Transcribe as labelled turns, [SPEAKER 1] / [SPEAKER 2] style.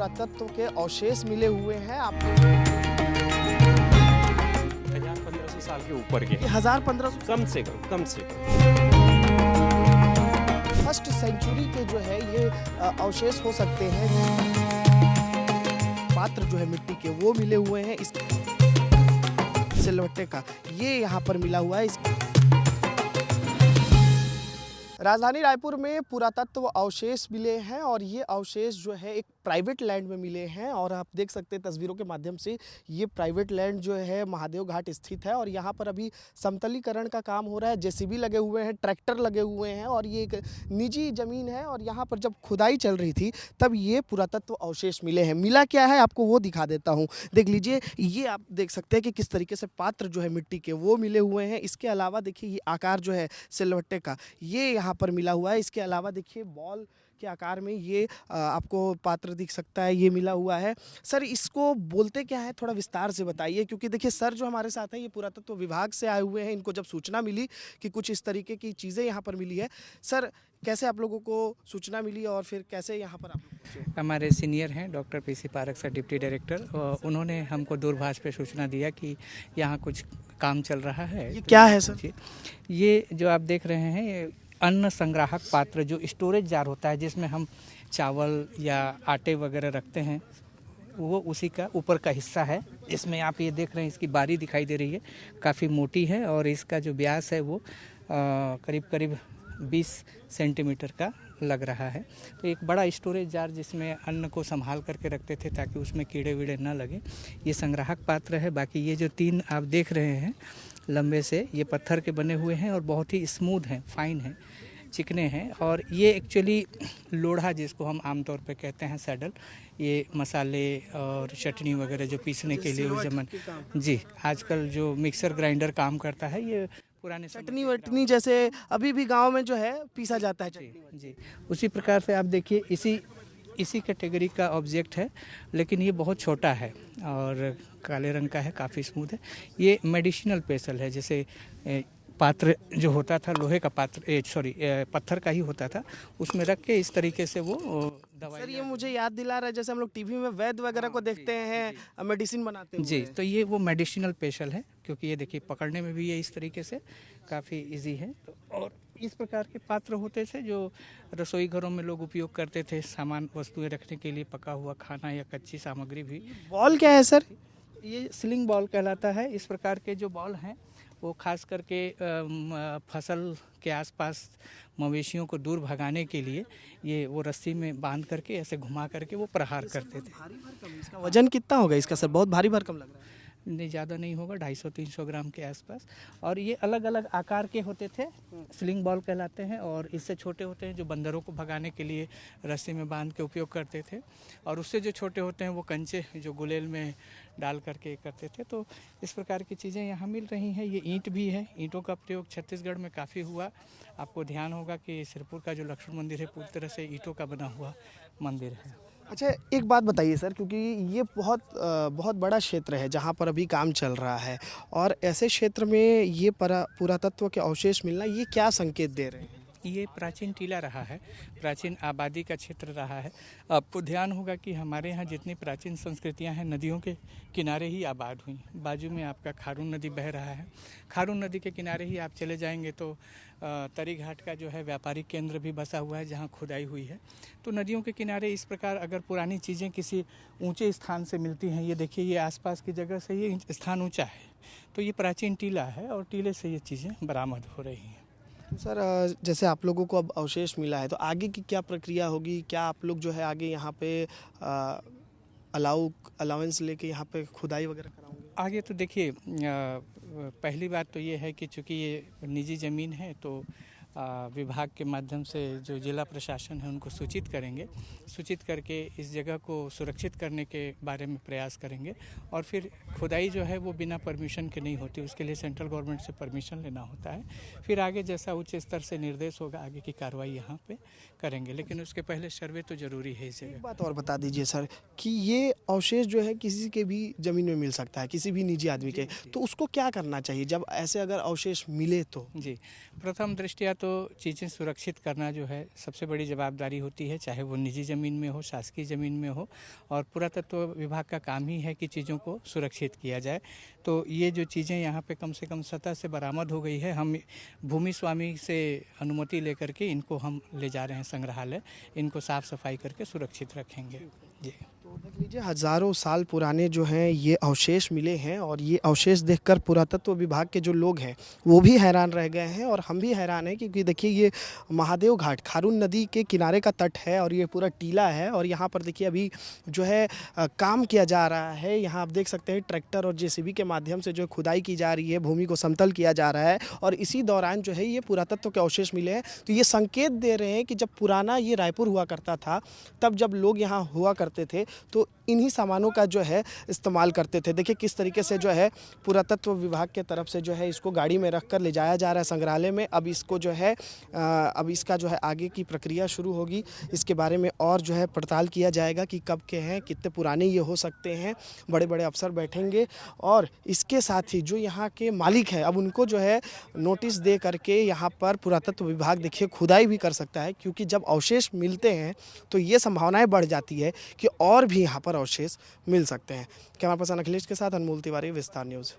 [SPEAKER 1] पुरातत्व के अवशेष मिले हुए हैं। आप
[SPEAKER 2] 1000-1500 साल के ऊपर के हैं।
[SPEAKER 1] 1000-1500
[SPEAKER 2] कम से कम।
[SPEAKER 1] फर्स्ट सेंचुरी के जो है ये अवशेष हो सकते हैं। पात्र जो है मिट्टी के वो मिले हुए हैं। इस सिलवट्टे का ये यहाँ पर मिला हुआ है। राजधानी रायपुर में पुरातत्व अवशेष मिले हैं और ये अवशेष जो है एक प्राइवेट लैंड में मिले हैं और आप देख सकते हैं तस्वीरों के माध्यम से ये प्राइवेट लैंड जो है महादेव घाट स्थित है और यहाँ पर अभी समतलीकरण का काम हो रहा है। जेसीबी लगे हुए हैं, ट्रैक्टर लगे हुए हैं और ये एक निजी ज़मीन है और यहाँ पर जब खुदाई चल रही थी तब ये पुरातत्व अवशेष मिले हैं। मिला क्या है आपको वो दिखा देता हूँ। देख लीजिए, ये आप देख सकते हैं कि किस तरीके से पात्र जो है मिट्टी के वो मिले हुए हैं। इसके अलावा देखिए ये आकार जो है सिलवट्टे का ये यहाँ पर मिला हुआ है। इसके अलावा देखिए बॉल के आकार में ये आपको पात्र दिख सकता है, ये मिला हुआ है। सर इसको बोलते क्या है, थोड़ा विस्तार से बताइए, क्योंकि देखिए सर जो हमारे साथ हैं ये पुरातत्व विभाग से आए हुए हैं। इनको जब सूचना मिली कि कुछ इस तरीके की चीज़ें यहाँ पर मिली है, सर कैसे आप लोगों को सूचना मिली और फिर कैसे यहाँ पर आप लोग पहुंचे?
[SPEAKER 3] हमारे सीनियर हैं doctor PC park sir, deputy director, उन्होंने हमको दूरभाष पे सूचना दिया कि यहाँ कुछ काम चल रहा है।
[SPEAKER 1] ये क्या है सर?
[SPEAKER 3] ये जो आप देख रहे हैं ये अन्न संग्राहक पात्र, जो स्टोरेज जार होता है जिसमें हम चावल या आटे वगैरह रखते हैं, वो उसी का ऊपर का हिस्सा है। इसमें आप ये देख रहे हैं इसकी बारी दिखाई दे रही है, काफ़ी मोटी है और इसका जो व्यास है वो करीब करीब 20 सेंटीमीटर का लग रहा है। तो एक बड़ा स्टोरेज जार जिसमें अन्न को संभाल करके रखते थे ताकि उसमें कीड़े वीड़े ना लगे, ये संग्राहक पात्र है। बाकी ये जो 3 आप देख रहे हैं लंबे से, ये पत्थर के बने हुए हैं और बहुत ही स्मूथ हैं, फाइन हैं, चिकने हैं। और ये एक्चुअली लोढ़ा जिसको हम आमतौर पे कहते हैं सैडल, ये मसाले और चटनी वगैरह जो पीसने के लिए उस जमाने जी आजकल जो मिक्सर ग्राइंडर काम करता है, ये पुराने
[SPEAKER 1] चटनी वटनी जैसे अभी भी गांव में जो है पीसा जाता है चटनी
[SPEAKER 3] जी उसी प्रकार से आप देखिए इसी कैटेगरी का ऑब्जेक्ट है, लेकिन ये बहुत छोटा है और काले रंग का है, काफ़ी स्मूथ है। ये मेडिसिनल पेसल है। जैसे पात्र जो होता था लोहे का पात्र, पत्थर का ही होता था, उसमें रख के इस तरीके से वो दवाई।
[SPEAKER 1] सर ये मुझे याद दिला रहा है जैसे हम लोग टीवी में वैद्य वगैरह को देखते हैं मेडिसिन बनाते हुए।
[SPEAKER 3] जी, तो ये वो मेडिसिनल पेशल है, क्योंकि ये देखिए पकड़ने में भी ये इस तरीके से काफ़ी इजी है। तो और इस प्रकार के पात्र होते थे जो रसोई घरों में लोग उपयोग करते थे, सामान वस्तुएं रखने के लिए, पका हुआ खाना या कच्ची सामग्री भी।
[SPEAKER 1] बॉल क्या है सर?
[SPEAKER 3] ये स्लिंग बॉल कहलाता है। इस प्रकार के जो बॉल हैं वो खास करके फसल के आसपास मवेशियों को दूर भगाने के लिए ये वो रस्सी में बांध करके ऐसे घुमा करके वो प्रहार करते थे।
[SPEAKER 1] भारी भरकम, इसका वजन कितना होगा इसका सर? बहुत भारी भरकम लग रहा है।
[SPEAKER 3] नहीं, ज़्यादा नहीं होगा, 250-300 ग्राम के आसपास। और ये अलग अलग आकार के होते थे, स्लिंग बॉल कहलाते हैं। और इससे छोटे होते हैं जो बंदरों को भगाने के लिए रस्सी में बांध के उपयोग करते थे, और उससे जो छोटे होते हैं वो कंचे जो गुलेल में डाल करके करते थे। तो इस प्रकार की चीज़ें यहाँ मिल रही हैं। ये ईंट भी है, ईंटों का प्रयोग छत्तीसगढ़ में काफ़ी हुआ। आपको ध्यान होगा कि सिरपुर का जो लक्ष्मण मंदिर है पूरी तरह से ईंटों का बना हुआ मंदिर है।
[SPEAKER 1] अच्छा एक बात बताइए सर, क्योंकि ये बहुत बड़ा क्षेत्र है जहाँ पर अभी काम चल रहा है और ऐसे क्षेत्र में ये पुरातत्व के अवशेष मिलना, ये क्या संकेत दे रहे हैं?
[SPEAKER 3] ये प्राचीन टीला रहा है, प्राचीन आबादी का क्षेत्र रहा है। आपको ध्यान होगा कि हमारे यहाँ जितनी प्राचीन संस्कृतियाँ हैं नदियों के किनारे ही आबाद हुई। बाजू में आपका खारून नदी बह रहा है, खारून नदी के किनारे ही आप चले जाएंगे तो तरी घाट का जो है व्यापारिक केंद्र भी बसा हुआ है जहाँ खुदाई हुई है। तो नदियों के किनारे इस प्रकार अगर पुरानी चीज़ें किसी ऊंचे स्थान से मिलती हैं, ये देखिए ये आसपास की जगह से ये स्थान ऊंचा है, तो ये प्राचीन टीला है और टीले से ये चीज़ें बरामद हो रही हैं।
[SPEAKER 1] सर जैसे आप लोगों को अब अवशेष मिला है तो आगे की क्या प्रक्रिया होगी? क्या आप लोग जो है आगे यहाँ पे अलाउंस लेके यहाँ पे खुदाई वगैरह कराओगे?
[SPEAKER 3] आगे तो देखिए पहली बात तो ये है कि चूँकि ये निजी ज़मीन है तो विभाग के माध्यम से जो जिला प्रशासन है उनको सूचित करेंगे, सूचित करके इस जगह को सुरक्षित करने के बारे में प्रयास करेंगे। और फिर खुदाई जो है वो बिना परमिशन के नहीं होती, उसके लिए सेंट्रल गवर्नमेंट से परमिशन लेना होता है। फिर आगे जैसा उच्च स्तर से निर्देश होगा आगे की कार्रवाई यहाँ पे करेंगे, लेकिन उसके पहले सर्वे तो ज़रूरी है इस जगह।
[SPEAKER 1] एक बात और बता दीजिए सर कि ये अवशेष जो है किसी के भी ज़मीन में मिल सकता है, किसी भी निजी आदमी के, तो उसको क्या करना चाहिए जब ऐसे अगर अवशेष मिले तो?
[SPEAKER 3] जी, प्रथम दृष्टया तो चीज़ें सुरक्षित करना जो है सबसे बड़ी जवाबदारी होती है, चाहे वो निजी ज़मीन में हो, शासकीय ज़मीन में हो, और पुरातत्व विभाग का काम ही है कि चीज़ों को सुरक्षित किया जाए। तो ये जो चीज़ें यहाँ पे कम से कम सतह से बरामद हो गई है, हम भूमि स्वामी से अनुमति लेकर के इनको हम ले जा रहे हैं संग्रहालय, इनको साफ़ सफाई करके सुरक्षित रखेंगे जी।
[SPEAKER 1] तो देख लीजिए हज़ारों साल पुराने जो हैं ये अवशेष मिले हैं और ये अवशेष देखकर पुरातत्व विभाग के जो लोग हैं वो भी हैरान रह गए हैं और हम भी हैरान हैं, क्योंकि देखिए ये महादेव घाट खारून नदी के किनारे का तट है और ये पूरा टीला है और यहाँ पर देखिए अभी जो है काम किया जा रहा है। यहाँ आप देख सकते हैं ट्रैक्टर और जेसीबी के माध्यम से जो खुदाई की जा रही है, भूमि को समतल किया जा रहा है और इसी दौरान जो है ये पुरातत्व के अवशेष मिले हैं। तो ये संकेत दे रहे हैं कि जब पुराना ये रायपुर हुआ करता था, तब जब लोग यहाँ हुआ करते थे तो इन्हीं सामानों का जो है इस्तेमाल करते थे। देखिए किस तरीके से जो है पुरातत्व विभाग के तरफ से जो है इसको गाड़ी में रख कर ले जाया जा रहा है संग्रहालय में। अब इसको जो है अब इसका जो है आगे की प्रक्रिया शुरू होगी, इसके बारे में और जो है पड़ताल किया जाएगा कि कब के हैं, कितने पुराने ये हो सकते हैं। बड़े बड़े अफसर बैठेंगे और इसके साथ ही जो यहाँ के मालिक हैं अब उनको जो है नोटिस दे करके यहाँ पर पुरातत्व विभाग देखिए खुदाई भी कर सकता है, क्योंकि जब अवशेष मिलते हैं तो ये संभावनाएं बढ़ जाती है कि और भी यहाँ पर अवशेष मिल सकते हैं। कैमरा पर्सन अखिलेश के साथ अनमोल तिवारी, विस्तार न्यूज़।